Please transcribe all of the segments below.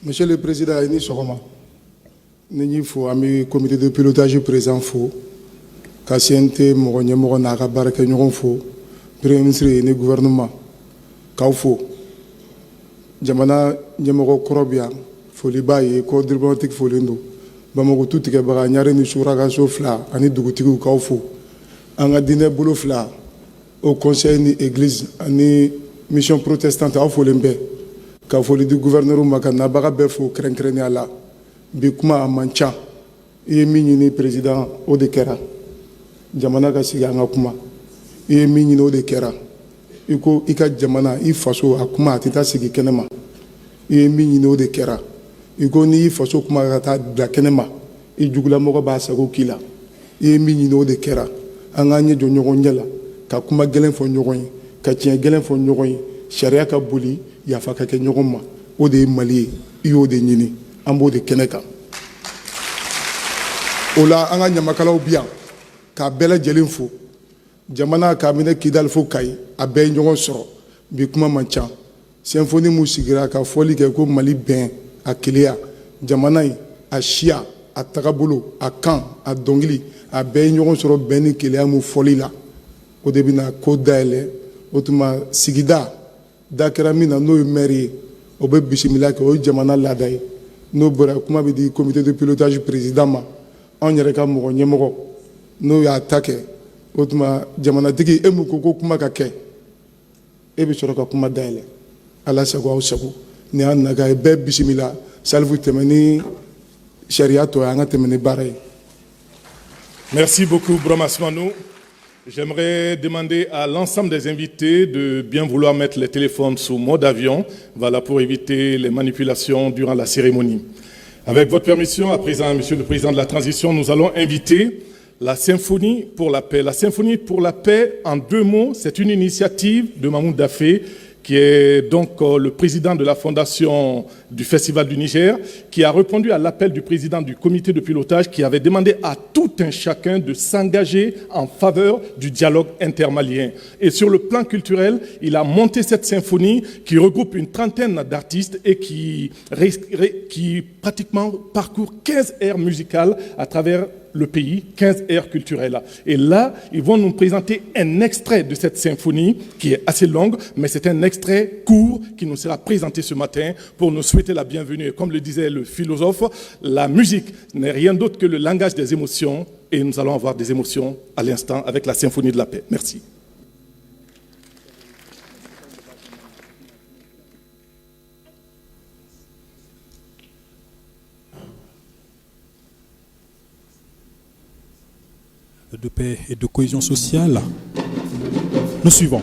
Monsieur le Président, ni sɔgɔma. Ni fo ami comité de pilotage présent fo. Ka CNT mɔgɔ ɲɛmɔgɔ n'a ka baarakɛɲɔgɔn fo. Premier ministre ni gouvernement. K'aw fo. Jamana ɲɛmɔgɔ kɔrɔ bi yan. Foli b'a ye ko diplomatique folen don. Bamako tu tigɛbaga ɲare ni surakaso 2 ani dugutigiw k'aw fo. An ka diinɛ bolo 2 au conseil ni église ani mission protestante aw folen bɛɛ. Ka foli di gouverneur ma ka nabaga bɛɛ fo kɛrɛnkɛrɛnnenya la. Bi kuma a man ca. I ye min ɲini président o de kɛra. Jamana ka sigi an ka kuma. I ye min ɲini o de kɛra. I ko i ka jamana i faso a kuma a tɛ taa sigi kɛnɛ ma. I ye min ɲini o de kɛra. I ko n'i faso kuma ka taa bila kɛnɛ ma i jugulamɔgɔ b'a sago k'i la. I ye min ɲini o de kɛra. An k'an ɲɛ jɔ ɲɔgɔn ɲɛ la ka kuma gɛlɛn fɔ ɲɔgɔn ye ka tiɲɛ gɛlɛn fɔ ɲɔgɔn ye sariya ka boli yafa ka kɛ ɲɔgɔn ma. O de ye Mali ye. I y'o de ɲini an b'o de kɛnɛ kan. O la an ka ɲamakalaw bi yan k'a bɛɛ lajɛlen fo. Jamana k'a minɛ Kidali fo Kayi a bɛɛ ye ɲɔgɔn sɔrɔ. Bi kuma man ca. Symphony mun sigira ka fɔli kɛ ko Mali bɛn a keleya jamana in a siya a tagabolo a kan a dɔnkili a bɛɛ ye ɲɔgɔn sɔrɔ bɛn ni keleya mun fɔli la. O de bɛna ko dayɛlɛ. O tuma sigida da kɛra min na n'o ye maire ye o bɛ bisimila kɛ o ye jamana laada ye. N'o bɔra kuma bɛ di comité de pilotage président ma. Anw yɛrɛ ka mɔgɔ ɲɛmɔgɔ n'o y'a ta kɛ o tuma jamanatigi e mun ko kuma ka kɛ e bɛ sɔrɔ ka kuma dayɛlɛ. Ala sago aw sago ni an naga ye bɛɛ bisimila salifu tɛmɛ ni sariya tɔ ye an ka tɛmɛ ni baara ye. Merci beaucoup Brahma Smanou. J'aimerais demander à l'ensemble des invités de bien vouloir mettre les téléphones sous mode avion, voilà, pour éviter les manipulations durant la cérémonie. Avec votre permission, à présent, Monsieur le Président de la Transition, nous allons inviter la Symphonie pour la paix. La Symphonie pour la paix, en 2 mots, c'est une initiative de Mamoud Dafé, qui est donc le président de la fondation du Festival du Niger, qui a répondu à l'appel du président du comité de pilotage qui avait demandé à tout un chacun de s'engager en faveur du dialogue intermalien. Et sur le plan culturel, il a monté cette symphonie qui regroupe une 30aine d'artistes et qui pratiquement parcourt 15 aires musicales à travers le pays, 15 aires culturelles. Et là, ils vont nous présenter un extrait de cette symphonie qui est assez longue, mais c'est un extrait court qui nous sera présenté ce matin pour nous souhaiter la bienvenue. Et comme le disait le philosophe, la musique n'est rien d'autre que le langage des émotions et nous allons avoir des émotions à l'instant avec la symphonie de la paix. Merci. De paix et de cohésion sociale. Nous suivons.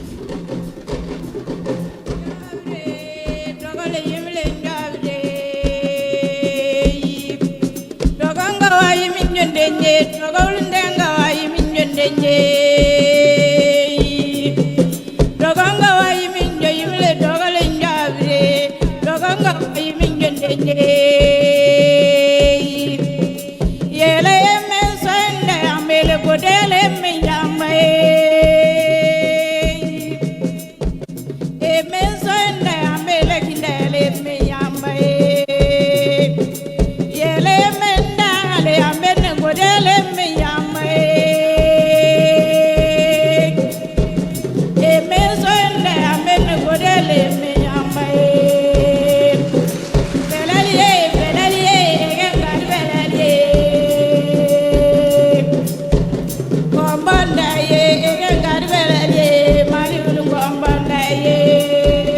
Gombanda ye, ege garbele ye, mari ulu gombanda ye.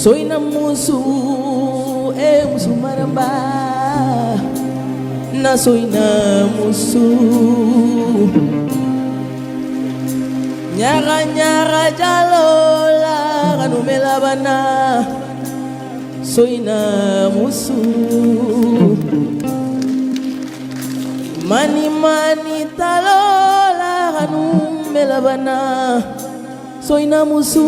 Soina musu musu maramba na soina musu nyara nyara jalola kanumela bana soina musu mani mani talola kanumela bana soina musu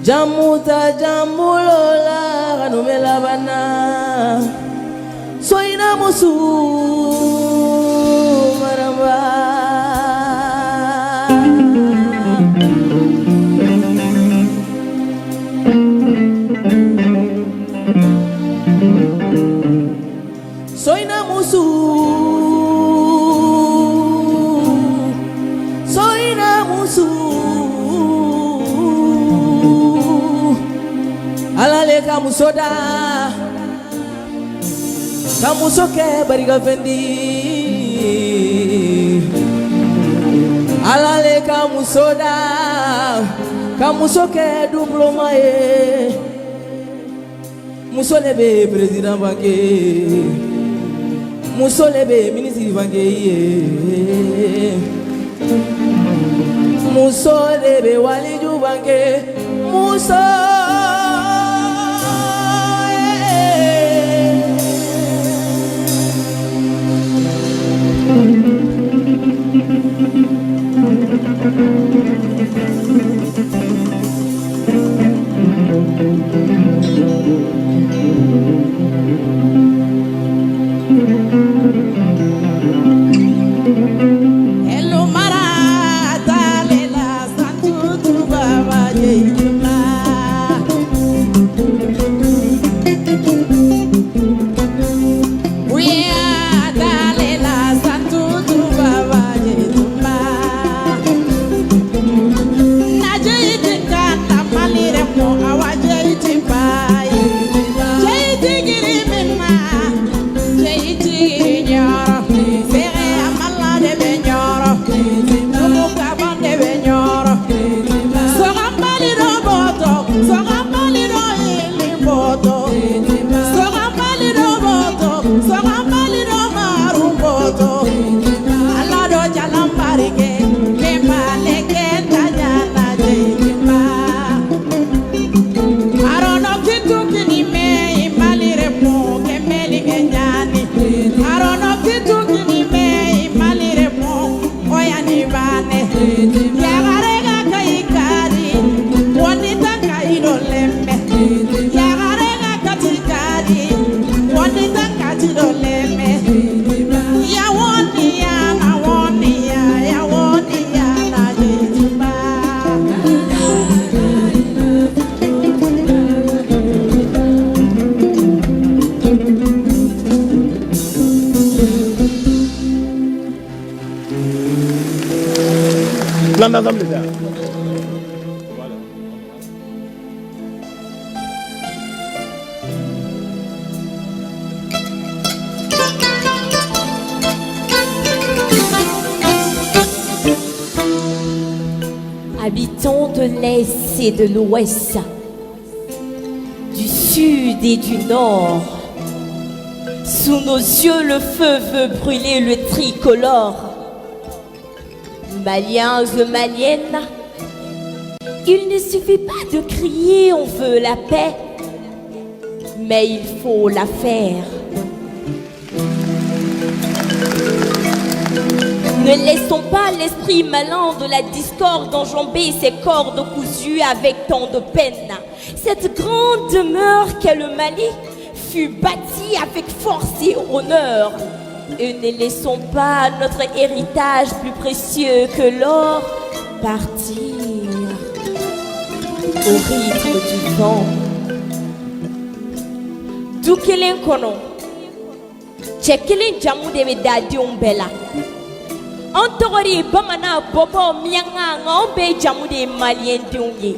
jamuta jambulola kanumela bana soina musu maramba soina musu soina musu alale kamusoda kamusoke bariga fendi alale kamusoda kamusoke diploma ye musolebe president banque musolebe ministre banque ye musolebe waliju banque muso Hello marata lela santu baba jema we adalela santu baba jema na jeiti kata malire mo awaje timbai jeiti giri mema jeiti nyara sere amala de benyoro muka bande benyoro sogambali do boto sogambali do limboto sogambali do boto sogambali do marumboto ala do jalambarike kembale ketanyana jema arono kitu kinime imalire mo kemeli kenyani arono kitu kinime imalire mo oyani bane yagarega kaikari wonita kaido lembe yagarega katikari wonita katido lembe ya woni ya na woni ya woni ya na jema Plan d'ensemble déjà. Habitants de l'Est et de l'Ouest, du Sud et du Nord, sous nos yeux le feu veut brûler le tricolore. Maliens et Maliennes, il ne suffit pas de crier on veut la paix, mais il faut la faire. Ne laissons pas l'esprit malin de la discorde enjamber ses cordes cousues avec tant de peine. Cette grande demeure qu'est le Mali fut bâtie avec force et honneur. Et ne laissons pas notre héritage plus précieux que l'or partir au rythme du vent. Du kelen kono, cɛ kelen jamu de bɛ da denw bɛɛ la. An tɔgɔ de ye bamanan bɔbɔ mianga nka anw bɛɛ jamu de ye maliyɛn denw ye.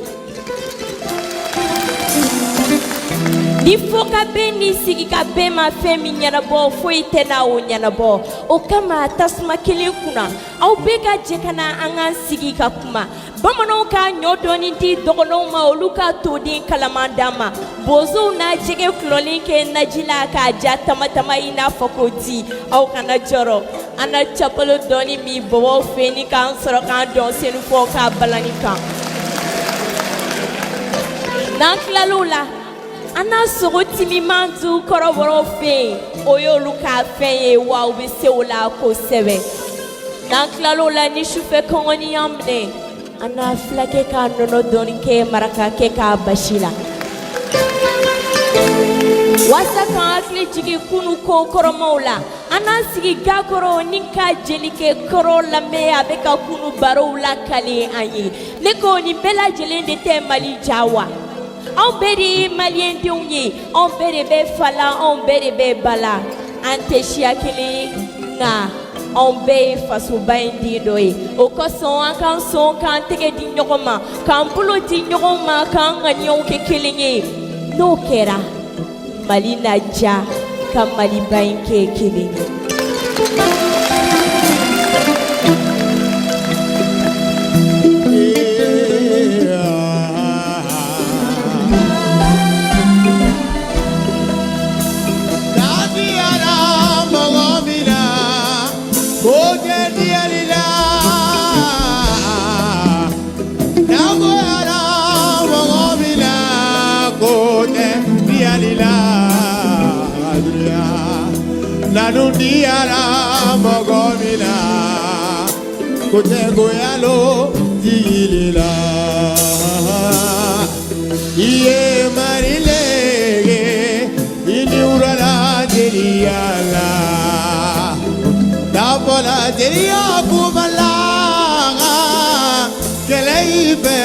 Ni fo ka bɛn ni sigi ka bɛn ma fɛn min ɲɛnabɔ foyi tɛ n'a o ɲɛnabɔ o kama tasuma kelen kunna aw bɛɛ ka jɛ ka na an k'an sigi ka kuma bamananw ka ɲɔ dɔɔni di dɔgɔnɔw ma olu ka toden kalaman d'an ma bozow na jɛgɛ kulɔlen kɛ naji la k'a ja tama tama i n'a fɔ ko di aw kana jɔrɔ an na capalo dɔɔni min bɔbɔw fɛ ni k'an sɔrɔ k'an dɔn senufɔ k'a balani kan n'an tilal'o la an n'a sogo timiman du kɔrɔbɔrɔw fɛ yen o y'olu ka fɛn ye wa u bɛ se o la kosɛbɛ n'an tilal'o la ni sufɛ kɔngɔni y'an minɛ an n'a filakɛ k'a nɔnɔ dɔɔni kɛ maraka kɛ k'a basi la walasa k'an hakili jigin kunu ko kɔrɔmaw la an n'an sigi ga kɔrɔ ni ka jelikɛ kɔrɔ lamɛn a bɛ ka kunu barow lakali an ye ne ko nin bɛɛ lajɛlen de tɛ Mali ja wa anw bɛɛ de ye maliyɛn denw ye anw bɛɛ de bɛ fa la anw bɛɛ de bɛ ba la an tɛ siya kelen ye nka anw bɛɛ ye fasoba in den dɔ ye o kosɔn an k'an sɔn k'an tɛgɛ di ɲɔgɔn ma k'an bolo di ɲɔgɔn ma k'an ŋaniyaw kɛ kelen ye n'o kɛra Mali na ja ka Maliba in kɛ kelen ye. Diara mogomina kote goyalo dilila iye marilege iniurala deliala dabola delia kumala keleibe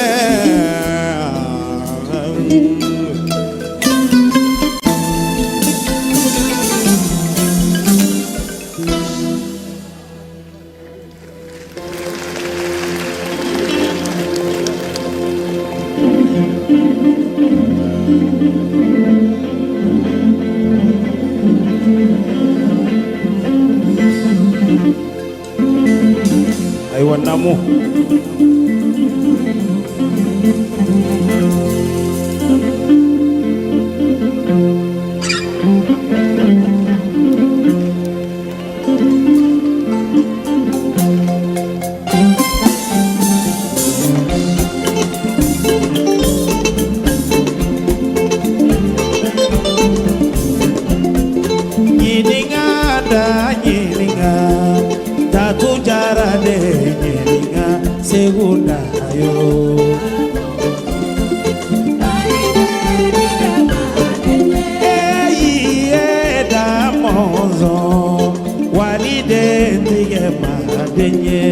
Namu segunda yo da mozo walide ndige madenye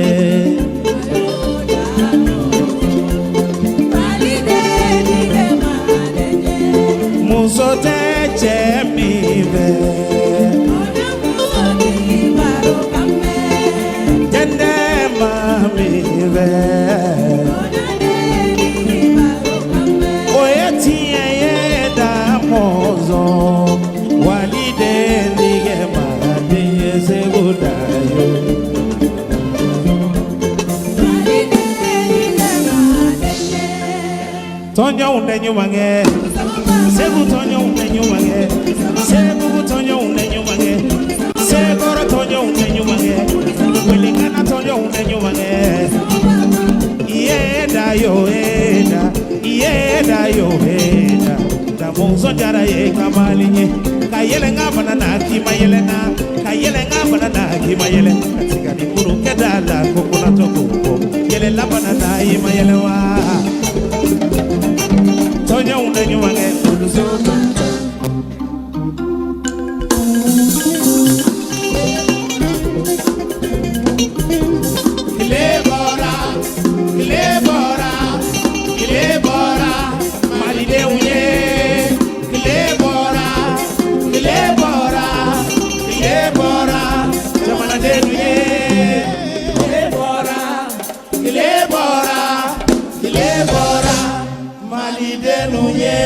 musote chemive Tonyo undenyu mange, segu tonyo undenyu mange, segu tonyo undenyu mange, segoro tonyo undenyu mange, welingana tonyo undenyu mange. Yeda yo eda, da monzo jara ye kamalinye, kayele ngabana na kimayele na, kayele ngabana na kimayele, katika ni kuru kedala kokuna toko, yele labana na imayele wa. Tonya undenyu mange uluzoto Kilebora malide unye Kilebora jamana denuye Kilebora malide nuye